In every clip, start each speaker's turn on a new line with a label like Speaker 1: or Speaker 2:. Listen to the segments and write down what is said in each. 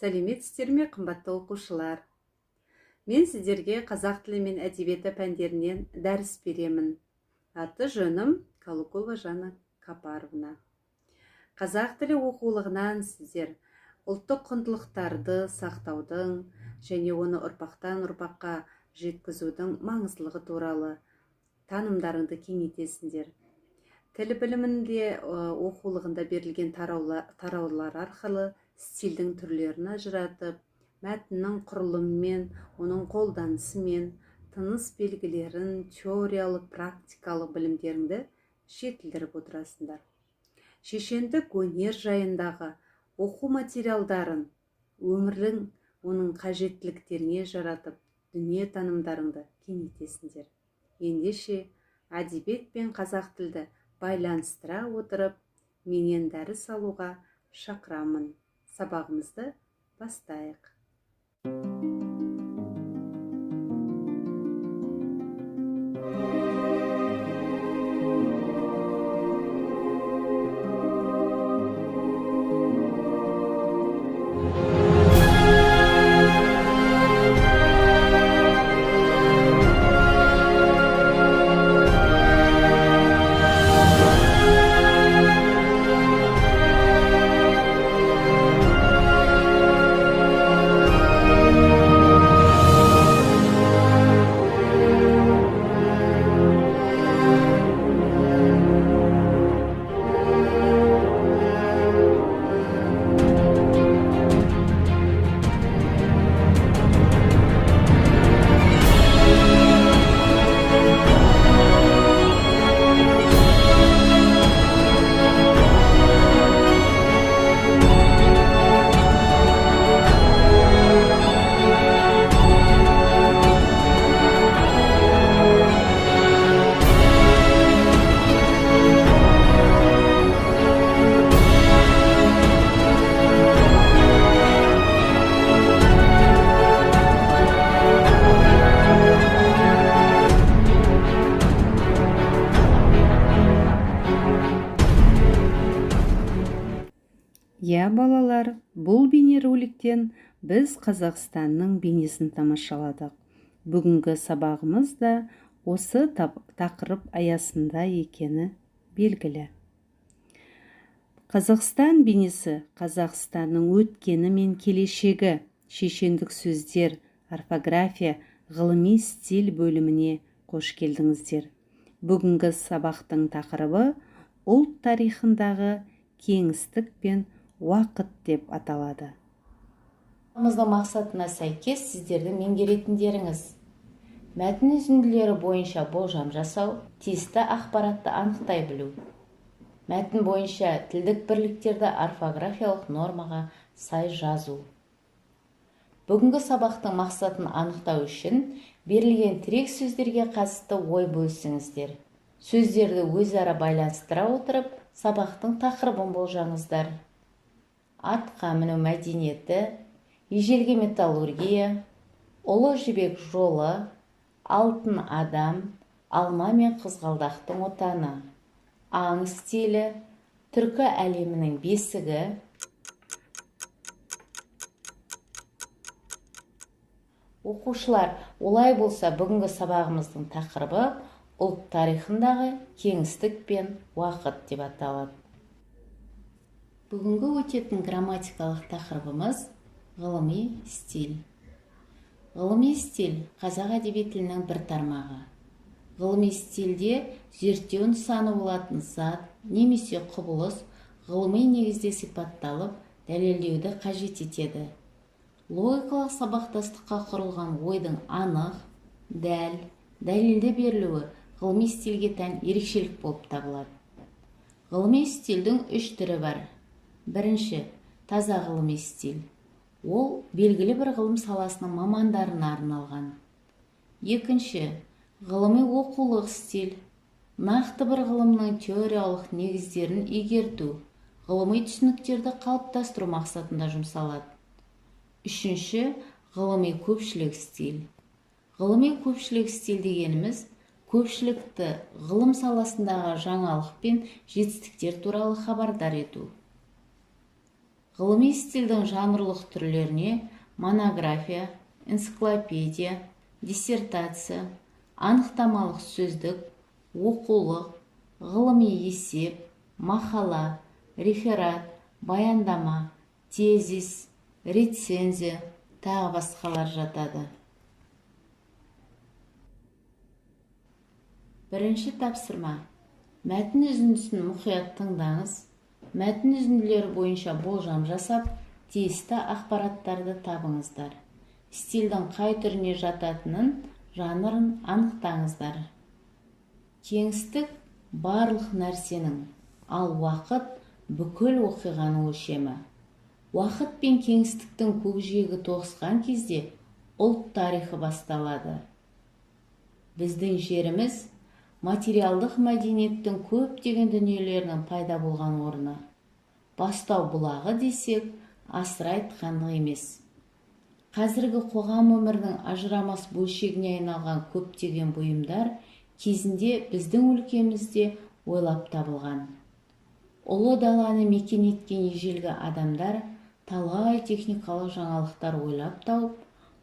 Speaker 1: Сәлеметсіздер ме, қымбатты оқушылар? Мен сіздерге қазақ тілі мен әдебиеті пәндерінен дәріс беремін. Аты жөнім Калукулова Жанна Капаровна. Қазақ тілі оқулығынан сіздер ұлттық құндылықтарды сақтаудың және оны ұрпақтан ұрпаққа жеткізудің маңыздылығы туралы танымдарыңды кеңейтесіңдер. Тіл білімінде оқулығында берілген тараулар арқылы стильдің түрлерін ажыратып, мәтіннің құрылымымен, оның қолданысымен, тыныс белгілерін, теориялық, практикалық білімдеріңді жетілдіріп отырасыңдар. Шешендік өнер жайындағы оқу материалдарын өмірдің оның қажеттіліктеріне жаратып, дүние танымдарыңды кеңейтесіңдер. Ендеше әдебиет пен қазақ тілді байланыстыра отырып, менен дәріс алуға шақырамын. Сабағымызды бастайық. Балалар, бұл бейнероликтен біз Қазақстанның бейнесін тамашаладық. Бүгінгі сабағымыз да осы тақырып аясында екені белгілі. Қазақстан бейнесі Қазақстанның өткені мен келешегі, шешендік сөздер, орфография, ғылыми стиль бөліміне қош келдіңіздер. Бүгінгі сабақтың тақырыбы ұлт тарихындағы кеңістік пен уақыт деп аталады.
Speaker 2: Сабағымыздың мақсатына сәйкес сіздердің меңгеретіндеріңіз: мәтін үзінділері бойынша болжам жасау, тиісті ақпаратты анықтай білу, мәтін бойынша тілдік бірліктерді орфографиялық нормаға сай жазу. Бүгінгі сабақтың мақсатын анықтау үшін берілген тірек сөздерге қатысты ой бөлісіңіздер. Сөздерді өзара байланыстыра отырып, сабақтың тақырыбын болжаңыздар. Атқа міну мәдениеті, ежелгі металлургия, ұлы жібек жолы, алтын адам, алма мен қызғалдақтың отаны, аң стилі, түркі әлемінің бесігі. Оқушылар, олай болса бүгінгі сабағымыздың тақырыбы ұлт тарихындағы кеңістік пен уақыт деп аталады. Бүгінгі өтетін грамматикалық тақырыбымыз ғылыми стиль. Ғылыми стиль қазақ әдебиетінің бір тармағы. Ғылыми стильде зерттеу нысаны болатын зат немесе құбылыс ғылыми негізде сипатталып, дәлелдеуді қажет етеді. Логикалық сабақтастыққа құрылған ойдың анық, дәлелді берілуі ғылыми стильге тән ерекшелік болып табылады. Ғылыми стильдің үш түрі бар. Бірінші, таза ғылыми стиль. Ол белгілі бір ғылым саласының мамандарына арналған. Екінші, ғылыми оқулық стиль. Нақты бір ғылымның теориялық негіздерін игерту, ғылыми түсініктерді қалыптастыру мақсатында жұмсалады. Үшінші, ғылыми көпшілік стиль. Ғылыми көпшілік стиль дегеніміз көпшілікті ғылым саласындағы жаңалық пен жетістіктер туралы хабардар ету. Ғылыми стильдің жанрлық түрлеріне монография, энциклопедия, диссертация, анықтамалық сөздік, оқулық, ғылыми есеп, мақала, реферат, баяндама, тезис, рецензия, тағы басқалар жатады. Бірінші тапсырма. Мәтін үзіндісін мұқият тыңдаңыз. Мәтін үзінділері бойынша болжам жасап, тиісті ақпараттарды табыңыздар. Стильдің қай түріне жататынын, жанрын анықтаңыздар. Кеңістік барлық нәрсенің, ал уақыт бүкіл оқиғаның өлшемі. Уақыт пен кеңістіктің көкжиегі тоғысқан кезде ұлт тарихы басталады. Біздің жеріміз материалдық мәдениеттің көптеген дүниелерінің пайда болған орны. Бастау бұлағы десек, асыра айтқандық емес. Қазіргі қоғам өмірінің ажырамас бөлшегіне айналған көптеген бұйымдар кезінде біздің өлкемізде ойлап табылған. Ұлы даланы мекен еткен ежелгі адамдар талай техникалық жаңалықтар ойлап тауып,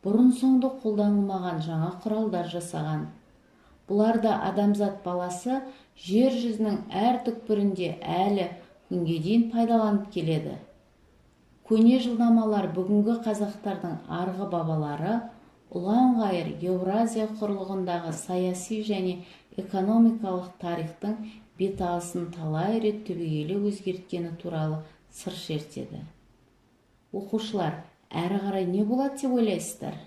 Speaker 2: бұрын-соңды қолданылмаған жаңа құралдар жасаған. Бұларда адамзат баласы жер жүзінің әр түкпірінде әлі күнге дейін пайдаланып келеді. Көне жылнамалар бүгінгі қазақтардың арғы бабалары ұлан-ғайыр Еуразия құрлығындағы саяси және экономикалық тарихтың беталысын талай рет түбегейлі өзгерткені туралы сыр шертеді. Оқушылар, әрі қарай не болады деп ойлайсыздар?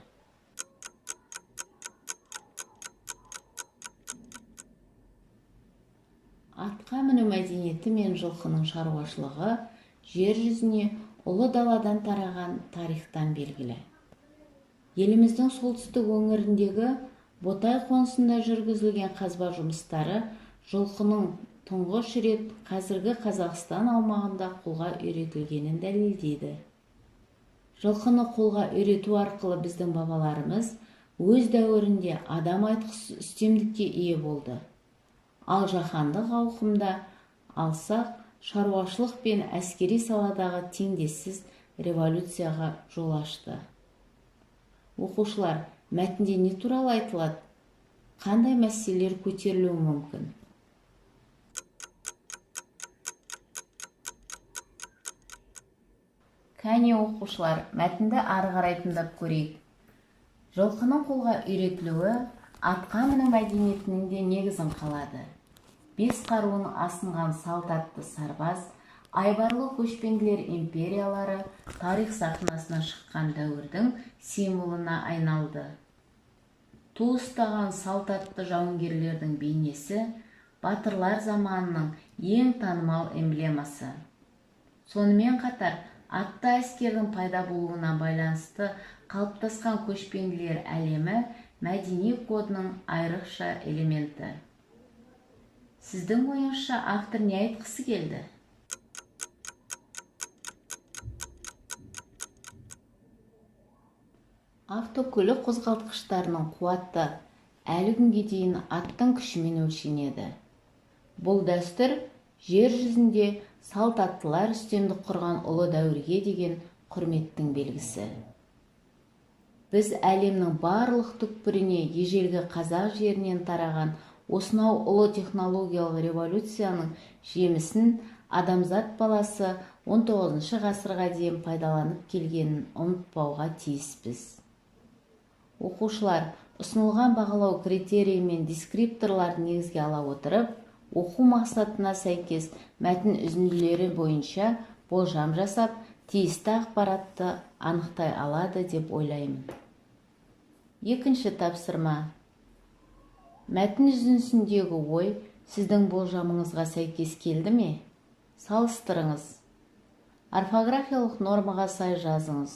Speaker 2: Атқа міну мәдениеті мен жылқының шаруашылығы жер жүзіне ұлы даладан тараған тарихтан белгілі. Еліміздің солтүстік өңіріндегі Ботай қонысында жүргізілген қазба жұмыстары жылқының тұңғыш рет қазіргі Қазақстан аумағында қолға үйретілгенін дәлелдейді. Жылқыны қолға үйрету арқылы біздің бабаларымыз өз дәуірінде адам айтқысыз үстемдікке ие болды. Ал жаһандық ауқымда алсақ, шаруашылық пен әскери саладағы теңдессіз революцияға жол ашты. Оқушылар, мәтінде не туралы айтылады? Қандай мәселелер көтерілуі мүмкін? Кәне оқушылар, мәтінді ары қарай тыңдап көрейік. Жылқының қолға үйретілуі атқа міну мәдениетінің де негізін қалады. Бес қаруын асынған салтатты сарбаз, айбарлы көшпенділер империялары тарих сахнасына шыққан дәуірдің символына айналды. Ту ұстаған салтатты жауынгерлердің бейнесі батырлар заманының ең танымал эмблемасы. Сонымен қатар, атты әскердің пайда болуына байланысты қалыптасқан көшпенділер әлемі мәдени кодының айрықша элементі. Сіздің ойыңызша автор не айтқысы келді? Автокөлік қозғалтқыштарының қуаты әлі күнге дейін аттың күшімен өлшенеді. Бұл дәстүр жер жүзінде салт аттылар үстемдік құрған ұлы дәуірге деген құрметтің белгісі. Біз әлемнің барлық түкпіріне ежелгі қазақ жерінен тараған осынау ұлы технологиялық революцияның жемісін адамзат баласы 19 ғасырға дейін пайдаланып келгенін ұмытпауға тиіспіз. Оқушылар, ұсынылған бағалау критерийі мен дескрипторларын негізге ала отырып, оқу мақсатына сәйкес мәтін үзінділері бойынша болжам жасап, тиісті ақпаратты анықтай алады деп ойлаймын. Екінші тапсырма. Мәтін үзіндісіндегі ой сіздің болжамыңызға сәйкес келді ме? Салыстырыңыз. Орфографиялық нормаға сай жазыңыз.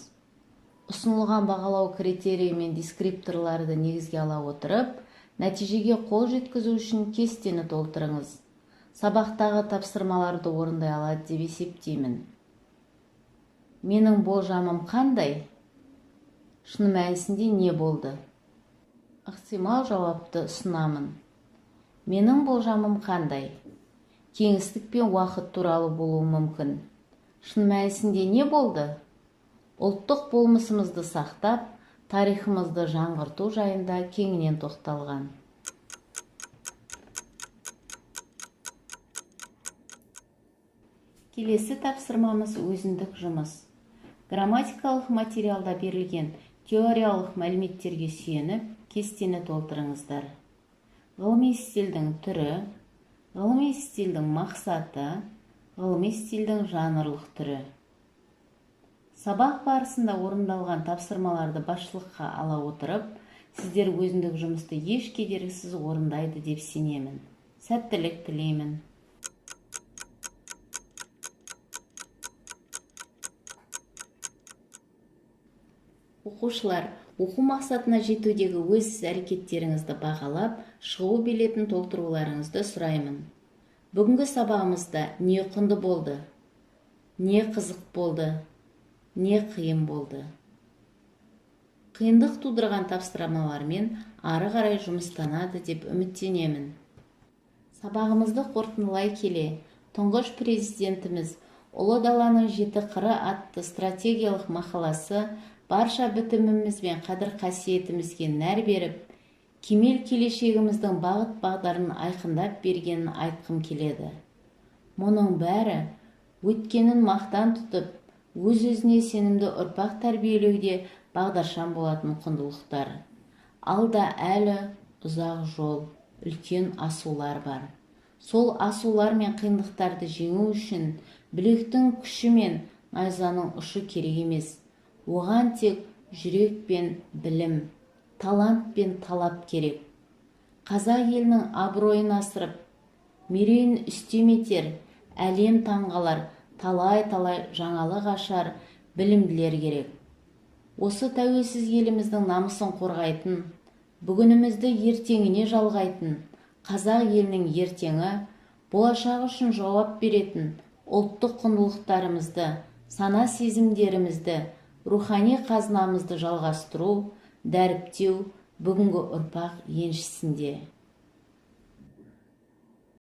Speaker 2: Ұсынылған бағалау критерийі мен дескрипторларды негізге ала отырып, нәтижеге қол жеткізу үшін кестені толтырыңыз. Сабақтағы тапсырмаларды орындай алады деп есептеймін. Менің болжамым қандай? Шын мәнісінде не болды? Ықтимал жауапты ұсынамын. Менің болжамым қандай? Кеңістік пен уақыт туралы болуы мүмкін. Шын мәнісінде не болды? Ұлттық болмысымызды сақтап, тарихымызды жаңғырту жайында кеңінен тоқталған. Келесі тапсырмамыз өзіндік жұмыс. Грамматикалық материалда берілген теориялық мәліметтерге сүйеніп, кестені толтырыңыздар. Ғылыми стильдің түрі, ғылыми стильдің мақсаты, ғылыми стильдің жанрлық түрі. Сабақ барысында орындалған тапсырмаларды басшылыққа ала отырып, сіздер өзіндік жұмысты еш кедергісіз орындайды деп сенемін. Сәттілік тілеймін. Оқушылар, оқу мақсатына жетудегі өз әрекеттеріңізді бағалап, шығу билетін толтыруларыңызды сұраймын. Бүгінгі сабағымызда не құнды болды, не қызық болды, не қиын болды. Қиындық тудырған тапсырмалармен ары қарай жұмыстанады деп үміттенемін. Сабағымызды қорытындылай келе, тұңғыш президентіміз Ұлы даланың жеті қыры атты стратегиялық мақаласы барша бітіміміз бен қадір-қасиетімізге нәр беріп, кемел келешегіміздің бағыт-бағдарын айқындап бергенін айтқым келеді. Мұның бәрі өткенін мақтан тұтып, өз-өзіне сенімді ұрпақ тәрбиелеуде бағдаршам болатын құндылықтар. Алда әлі ұзақ жол, үлкен асулар бар. Сол асулар мен қиындықтарды жеңу үшін білектің күші мен найзаның ұшы керек емес. Оған тек жүрек пен білім, талант пен талап керек. Қазақ елінің абыройын асырып, мерейін үстем етер, әлем таңғалар, талай-талай жаңалық ашар білімділер керек. Осы тәуелсіз еліміздің намысын қорғайтын, бүгінімізді ертеңіне жалғайтын, қазақ елінің ертеңі, болашағы үшін жауап беретін ұлттық құндылықтарымызды, сана сезімдерімізді, рухани қазынамызды жалғастыру, дәріптеу бүгінгі ұрпақ еншісінде.